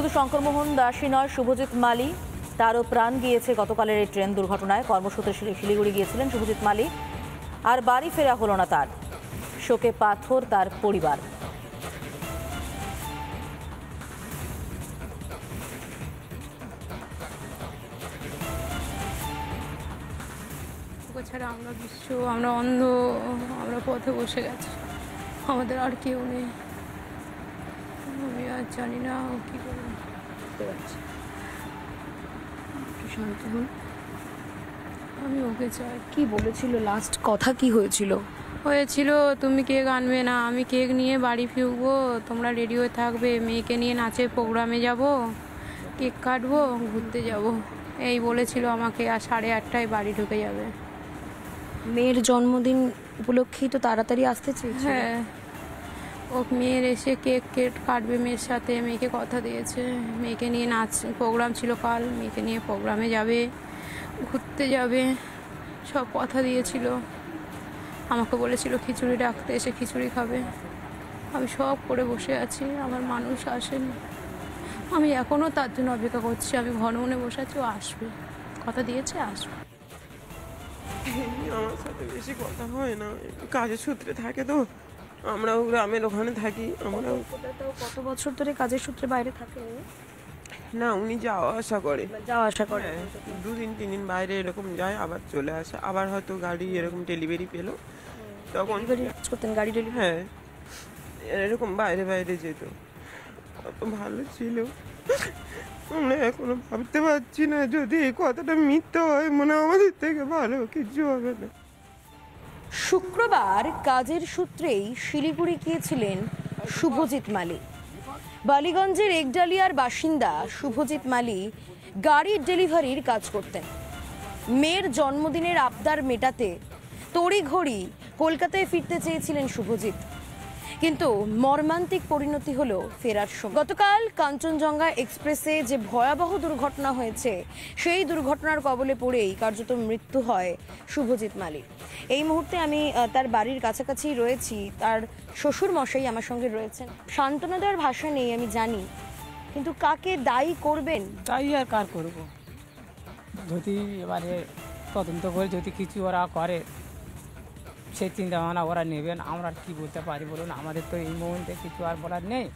শুধু শঙ্করমোহন দাসই নয়, শুভজিৎ মালি তারও প্রাণ গিয়েছে গতকালের এই ট্রেন দুর্ঘটনায়। কর্মসূত্রে শিলিগুড়ি গিয়েছিলেন শুভজিৎ মালি, আর বাড়ি ফেরা হলো না তার। শোকে পাথর তার পরিবার। ছাড়া আমরা আমরা অন্ধ, আমরা পথে বসে গেছি, আমাদের আর কেউ নেই। আমি আর জানি না কি করতে পারছি। শান্ত হন, আমি ওকে চাই। কি বলেছিল লাস্ট কথা, কি হয়েছিল? তুমি কেক আনবে না, আমি কেক নিয়ে বাড়ি ফিরবো, তোমরা রেডি হয়ে থাকবে, মেয়েকে নিয়ে নাচের প্রোগ্রামে যাব, কেক কাটবো, ঘুরতে যাব, এই বলেছিল আমাকে। আর 8:30টায় বাড়ি ঢুকে যাবে। মেয়ের জন্মদিন উপলক্ষেই তো তাড়াতাড়ি আসতে চেয়েছে। হ্যাঁ, ও মেয়ের এসে কেক কাটবে মেয়ের সাথে, মেয়েকে কথা দিয়েছে। মেয়েকে নিয়ে নাচ প্রোগ্রাম ছিল কাল, মেয়েকে নিয়ে প্রোগ্রামে যাবে, ঘুরতে যাবে, সব কথা দিয়েছিল। আমাকে বলেছিল খিচুড়ি রাখতে, এসে খিচুড়ি খাবে। আমি সব করে বসে আছি, আমার মানুষ আসেনি। আমি এখনও তার জন্য অপেক্ষা করছি। আমি ঘন মনে বসে আছি, ও আসবে, কথা দিয়েছে আসবে। আমার সাথে বেশি কথা হয় না, কাজের সূত্রে থাকে তো। আমরাও গ্রামের ওখানে থাকি। আমরাও কত বছর ধরে কাজের সূত্রে বাইরে থাকে? না, উনি যাওয়া আসা করে। যাওয়া আসা করে? 2-3 দিন বাইরে এরকম যায়, আবার চলে আসে। আবার হয়তো গাড়ি এরকম ডেলিভারি পেলো তখন করতেন গাড়ি ডেলিভারি। হ্যাঁ, এরকম বাইরে বাইরে যেত। কত ভালো ছিল। আমরা এখনো ভাবতে পারছি না, যদি এই কথাটা মিথ্যা হয়, মনে আমাদের থেকে ভালো কিছু হবে না। শুক্রবার কাজের সূত্রেই শিলিগুড়ি গিয়েছিলেন শুভজিৎ মালি। বালিগঞ্জের একডালিয়ার বাসিন্দা শুভজিৎ মালি গাড়ির ডেলিভারির কাজ করতেন। মেয়ের জন্মদিনের আবদার মেটাতে তড়িঘড়ি কলকাতায় ফিরতে চেয়েছিলেন শুভজিৎ, কিন্তু মর্মান্তিক পরিণতি হলো ফেরার সময়। গতকাল কাঞ্চনজঙ্ঘা এক্সপ্রেসে যে ভয়াবহ দুর্ঘটনা হয়েছে, সেই দুর্ঘটনার কবলে পড়েই কার্যত মৃত্যু হয় শুভজিৎ মালির। এই মুহূর্তে আমি তার বাড়ির কাছাকাছি রয়েছি। তার শ্বশুর মশাই আমার সঙ্গে রয়েছেন। সান্ত্বনা দেওয়ার ভাষা নেই, আমি জানি, কিন্তু কাকে দায়ী করবেন? দায়ী আর কার করব? যদি এবারে তদন্ত করে যদি কিছু ওরা করে, সেই চিন্তা ভাবনা ওরা নেবেন। আমরা কি বলতে পারি বলুন? আমাদের তো এই মুহূর্তে কিছু আর বলার নেই।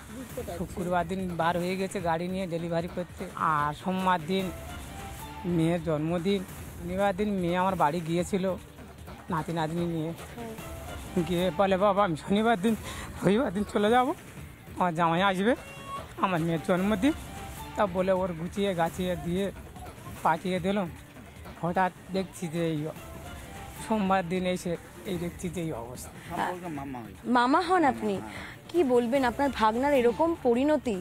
শুক্রবার দিন বার হয়ে গেছে গাড়ি নিয়ে ডেলিভারি করতে, আর সোমবার দিন মেয়ের জন্মদিন। শনিবার দিন মেয়ে আমার বাড়ি গিয়েছিল নাতি নাতনি নিয়ে, গিয়ে বলে বাবা আমি শনিবার দিন রবিবার দিন চলে যাব, আমার জামাই আসবে, আমার মেয়ের জন্মদিন। তা বলে ওর গুছিয়ে গাছিয়ে দিয়ে পাঠিয়ে দিলাম। হঠাৎ দেখছি যে এই সোমবার দিন এসে এই দেখছি যে এই অবস্থা। মামা হন আপনি, কি বলবেন? আপনার ভাগনার এরকম পরিণতি,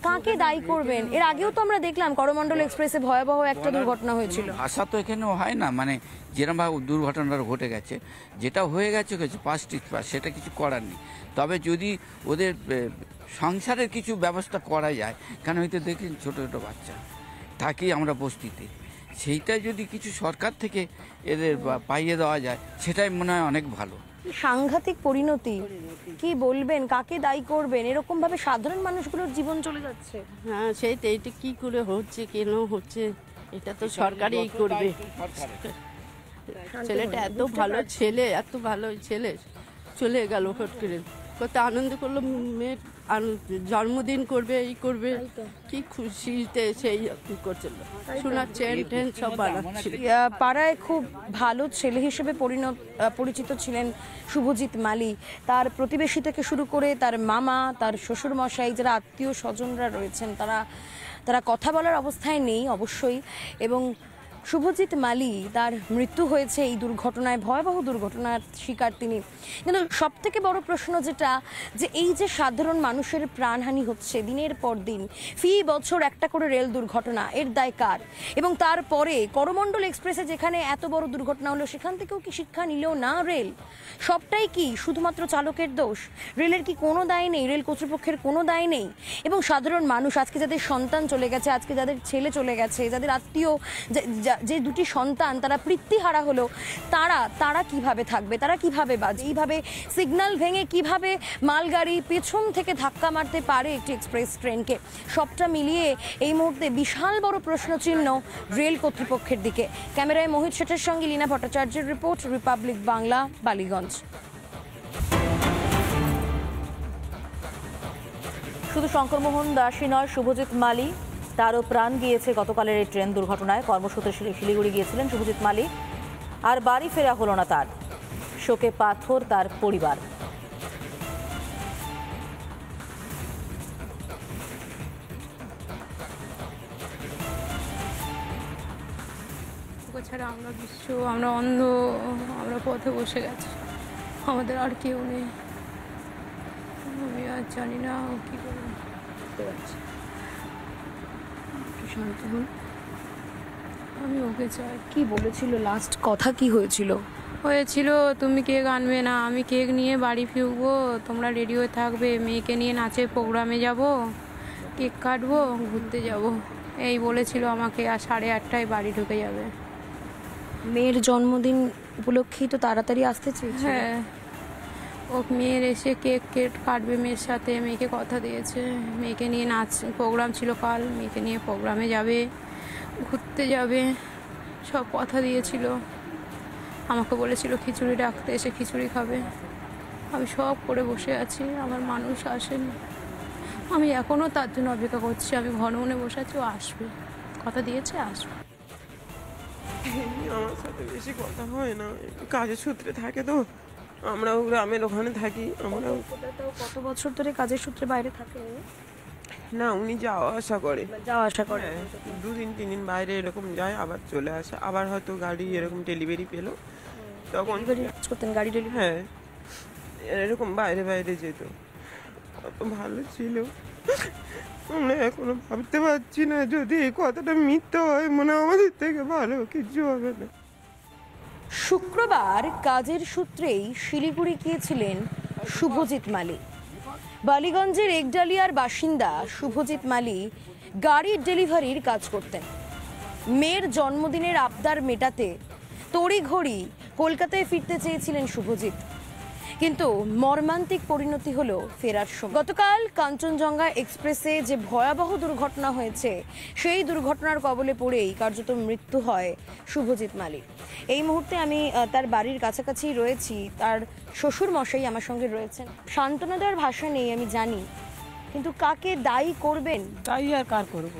কাকে দায়ী করবেন? এর আগেও তো আমরা দেখলাম করমণ্ডল এক্সপ্রেসে ভয়াবহ একটা দুর্ঘটনা হয়েছিল। আশা তো এখানেও হয় না, মানে যেরকমভাবে দুর্ঘটনাটা ঘটে গেছে, যেটা হয়ে গেছে পাস্ট, সেটা কিছু করার নেই। তবে যদি ওদের সংসারের কিছু ব্যবস্থা করা যায়, কেন হয়তো দেখি ছোটো ছোটো বাচ্চা থাকি আমরা বস্তিতে, সেইটা যদি কিছু সরকার থেকে এদের পাইয়ে দেওয়া যায়, সেটাই মনে হয় অনেক ভালো। সাংঘাতিক পরিণতি, কি বলবেন? কাকে দায়ী করবেন? এরকম ভাবে সাধারণ মানুষগুলোর জীবন চলে যাচ্ছে। হ্যাঁ, এইটা কি করে হচ্ছে, কেন হচ্ছে, এটা তো সরকারই করবে। ছেলেটা এত ভালো ছেলে, এত ভালো ছেলে চলে গেল হট করে। কত আনন্দ করলো, মেয়ের জন্মদিন করবে, এই করবে, কি খুশিতে সেই করছিল, শোনার চেন টেন সব বানাচ্ছিল। পাড়ায় খুব ভালো ছেলে হিসেবে পরিচিত ছিলেন শুভজিৎ মালি। তার প্রতিবেশী থেকে শুরু করে তার মামা, তার শ্বশুর মশাই, যারা আত্মীয় স্বজনরা রয়েছেন, তারা কথা বলার অবস্থায় নেই অবশ্যই। এবং শুভজিৎ মালি, তার মৃত্যু হয়েছে এই দুর্ঘটনায়, ভয়াবহ দুর্ঘটনার শিকার তিনি। কিন্তু সব থেকে বড় প্রশ্ন যেটা, যে এই যে সাধারণ মানুষের প্রাণহানি হচ্ছে দিনের পর দিন, ফি বছর একটা করে রেল দুর্ঘটনা, এর দায় কার? এবং তারপরে করমণ্ডল এক্সপ্রেসে যেখানে এত বড় দুর্ঘটনা হলো, সেখান থেকেও কি শিক্ষা নিলেও না রেল? সবটাই কি শুধুমাত্র চালকের দোষ? রেলের কি কোনো দায় নেই? রেল কর্তৃপক্ষের কোনো দায় নেই? এবং সাধারণ মানুষ, আজকে যাদের সন্তান চলে গেছে, আজকে যাদের ছেলে চলে গেছে, যাদের আত্মীয় যে দুটি সন্তান তারা পিতৃহারা হলো, তারা কিভাবে থাকবে, তারা কিভাবে বাঁচবে? এইভাবে সিগন্যাল ভেঙে কিভাবে মালগাড়ি পেছন থেকে ধাক্কা মারতে পারে একটি এক্সপ্রেস ট্রেনকে? সবটা মিলিয়ে এই মুহূর্তে বিশাল বড় প্রশ্নচিহ্ন রেল কর্তৃপক্ষের দিকে। ক্যামেরায় মোহিত শেঠের সঙ্গে লীনা ভট্টাচার্যের রিপোর্ট, রিপাবলিক বাংলা, বালিগঞ্জ। শুধু শঙ্করমোহন দাসই নয়, শুভজিৎ মালি, তারও প্রাণ গিয়েছে গতকালের এই ট্রেন দুর্ঘটনায়। কর্মসূত্রে শিলিগুড়ি গিয়েছিলেন শুভজিৎ মালি, আর বাড়ি ফেরা হলো না তার। শোকে পাথর তার পরিবার। ওকে ছাড়া আমরা বিশ্ব, আমরা অন্ধ, আমরা পথে বসে গেছি, আমাদের আর কেউ নেই। আমি আর জানি না ও কী করবে। শান্ত হন। আমি ওকে চাই। কি বলেছিল, লাস্ট কথা কি হয়েছিল? তুমি কেক আনবে না, আমি কেক নিয়ে বাড়ি ফিরবো, তোমরা রেডি হয়ে থাকবে, মেয়েকে নিয়ে নাচের প্রোগ্রামে যাব, কেক কাটবো, ঘুরতে যাব, এই বলেছিল আমাকে। আর 8:30টায় বাড়ি ঢুকে যাবে। মেয়ের জন্মদিন উপলক্ষেই তো তাড়াতাড়ি আসতে চেয়েছে। হ্যাঁ, ও মেয়ের এসে কেক কাটবে মেয়ের সাথে, মেয়েকে কথা দিয়েছে, মেয়েকে নিয়ে নাচ প্রোগ্রাম ছিল কাল, মেয়েকে নিয়ে প্রোগ্রামে যাবে, ঘুরতে যাবে, সব কথা দিয়েছিল। আমাকে বলেছিল খিচুড়ি রাখতে, এসে খিচুড়ি খাবে। আমি সব করে বসে আছি, আমার মানুষ আসেনি। আমি এখনও তার জন্য অপেক্ষা করছি। আমি ঘন মনে বসে আছি, ও আসবে, কথা দিয়েছে আসবে। আমার সাথে বেশি কথা হয় না, একটু কাজের সূত্রে থাকে তো। আমরাও গ্রামের ওখানে থাকি। আমরাও কত বছর ধরে কাজের সূত্রে বাইরে থাকে? না, উনি যাওয়া আসা করে। যাওয়া আসা করে। 2-3 দিন বাইরে এরকম যায়, আবার চলে আসে। আবার হয়তো গাড়ি এরকম ডেলিভারি পেলো তখন। কাজ করতেন গাড়ি ডেলিভারি? হ্যাঁ, এরকম বাইরে বাইরে যেত। কত ভালো ছিল। আমরা এখনো ভাবতে পারছি না, যদি এই কথাটা মিথ্যা হয়, মনে হয় আমাদের থেকে ভালো কিছু হবে না। শুক্রবার কাজের সূত্রেই শিলিগুড়ি গিয়েছিলেন শুভজিৎ মালি। বালিগঞ্জের একডালিয়ার বাসিন্দা শুভজিৎ মালি গাড়ির ডেলিভারির কাজ করতেন। মেয়ের জন্মদিনের আবদার মেটাতে তড়িঘড়ি কলকাতায় ফিরতে চেয়েছিলেন শুভজিৎ, কিন্তু মর্মান্তিক পরিণতি হলো ফেরার সময়। গতকাল কাঞ্চনজঙ্ঘা এক্সপ্রেসে যে ভয়াবহ দুর্ঘটনা হয়েছে, সেই দুর্ঘটনার কবলে পড়েই কার্যত মৃত্যু হয় শুভজিৎ মালি। এই মুহূর্তে আমি তার বাড়ির কাছাকাছি রয়েছি। তার শ্বশুর মশাই আমার সঙ্গে রয়েছেন। সান্ত্বনা দেওয়ার ভাষা নেই, আমি জানি, কিন্তু কাকে দায়ী করবেন? তাই আর কার করব?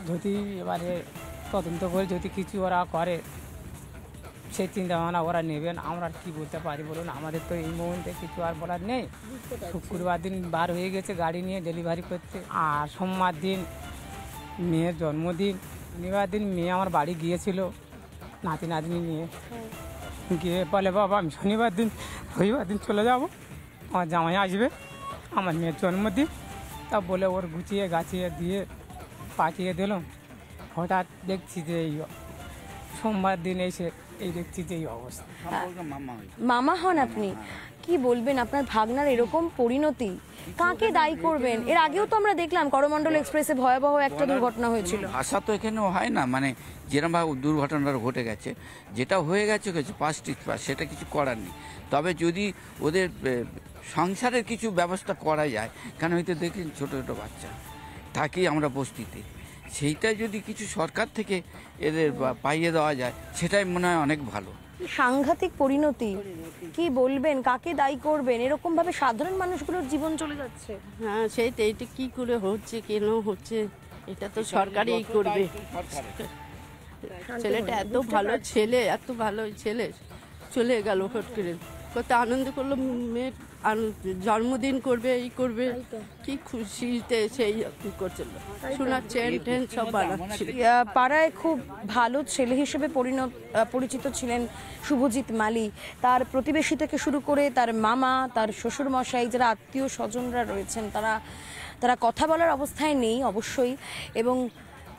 যদি এবারে তদন্ত করে যদি কিছু ওরা করে, সেই চিন্তা ভাবনা ওরা নেবেন। আমরা আর কী বলতে পারি বলুন? আমাদের তো এই মুহূর্তে কিছু আর বলার নেই। শুক্রবার দিন বার হয়ে গেছে গাড়ি নিয়ে ডেলিভারি করতে, আর সোমবার দিন মেয়ের জন্মদিন। শনিবার দিন মেয়ে আমার বাড়ি গিয়েছিল নাতি নাতনি নিয়ে, গিয়ে বলে বাবা আমি শনিবার দিন রবিবার দিন চলে যাব, আমার জামাই আসবে, আমার মেয়ের জন্মদিন। তা বলে ওর গুছিয়ে গাছিয়ে দিয়ে পাঠিয়ে দিলাম। হঠাৎ দেখছি যে এই সোমবার দিন এসে এই দেখছি যে এই অবস্থা। মামা হন আপনি, কি বলবেন? আপনার ভাগনার এরকম পরিণতি, কাকে দায়ী করবেন? এর আগেও তো আমরা দেখলাম করমণ্ডল এক্সপ্রেসে ভয়াবহ একটা দুর্ঘটনা হয়েছিল। আশা তো এখানেও হয় না, মানে যেরকমভাবে দুর্ঘটনাটা ঘটে গেছে, যেটা হয়ে গেছে পাস্ট, সেটা কিছু করার নেই। তবে যদি ওদের সংসারের কিছু ব্যবস্থা করা যায়, কারণ হয়তো দেখলেন ছোটো ছোটো বাচ্চা থাকি আমরা বস্তিতে, সেইটা যদি কিছু সরকার থেকে এদের পাইয়ে দেওয়া যায়, সেটাই মনে হয় অনেক ভালো। সাংঘাতিক পরিণতি, কি বলবেন? কাকে দায়ী করবেন? এরকম ভাবে সাধারণ মানুষগুলোর জীবন চলে যাচ্ছে। হ্যাঁ, সেইটা এইটা কি করে হচ্ছে, কেন হচ্ছে, এটা তো সরকারই করবে। ছেলেটা এত ভালো ছেলে চলে গেল হট করে। কত আনন্দ করলো, মেয়ের জন্মদিন করবে, এই করবে, কি খুশিতে সেই করছিল। সোনার চেন টেন সব বানাচ্ছিল। পাড়ায় খুব ভালো ছেলে হিসেবে পরিচিত ছিলেন শুভজিৎ মালি। তার প্রতিবেশী থেকে শুরু করে তার মামা, তার শ্বশুর মশাই, যারা আত্মীয় স্বজনরা রয়েছেন, তারা কথা বলার অবস্থায় নেই অবশ্যই। এবং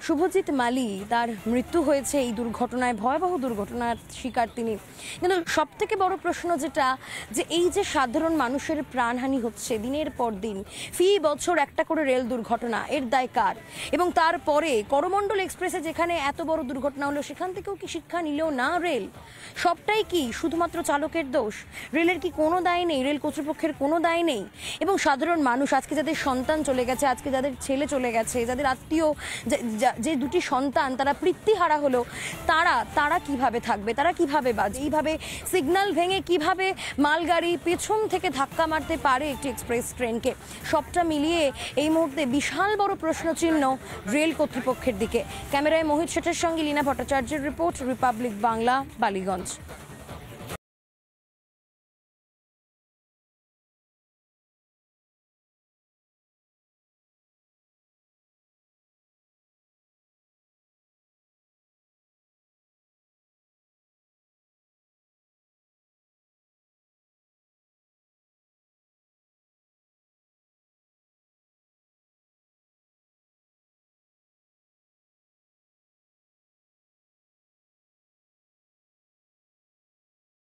শুভজিৎ মালি তার মৃত্যু হয়েছে এই দুর্ঘটনায়, ভয়াবহ দুর্ঘটনার শিকার তিনি। কিন্তু সব থেকে বড় প্রশ্ন যেটা, যে এই যে সাধারণ মানুষের প্রাণহানি হচ্ছে দিনের পর দিন, ফি বছর একটা করে রেল দুর্ঘটনা, এর দায় কার? এবং তারপরে করমণ্ডল এক্সপ্রেসে যেখানে এত বড় দুর্ঘটনা হলো, সেখান থেকেও কি শিক্ষা নিলেও না রেল? সবটাই কি শুধুমাত্র চালকের দোষ? রেলের কি কোনো দায় নেই? রেল কর্তৃপক্ষের কোনো দায় নেই? এবং সাধারণ মানুষ, আজকে যাদের সন্তান চলে গেছে, আজকে যাদের ছেলে চলে গেছে, যাদের আত্মীয়, যে দুটি সন্তান তারা পিতৃহারা হলো, তারা কিভাবে থাকবে? তারা কিভাবে বাঁচবে? এইভাবে সিগন্যাল ভেঙে কিভাবে মালগাড়ি পেছন থেকে ধাক্কা মারতে পারে একটি এক্সপ্রেস ট্রেনকে? সবটা মিলিয়ে এই মুহূর্তে বিশাল বড় প্রশ্নচিহ্ন রেল কর্তৃপক্ষের দিকে। ক্যামেরায় মোহিত শেঠের সঙ্গে লীনা ভট্টাচার্যের রিপোর্ট, রিপাবলিক বাংলা, বালিগঞ্জ।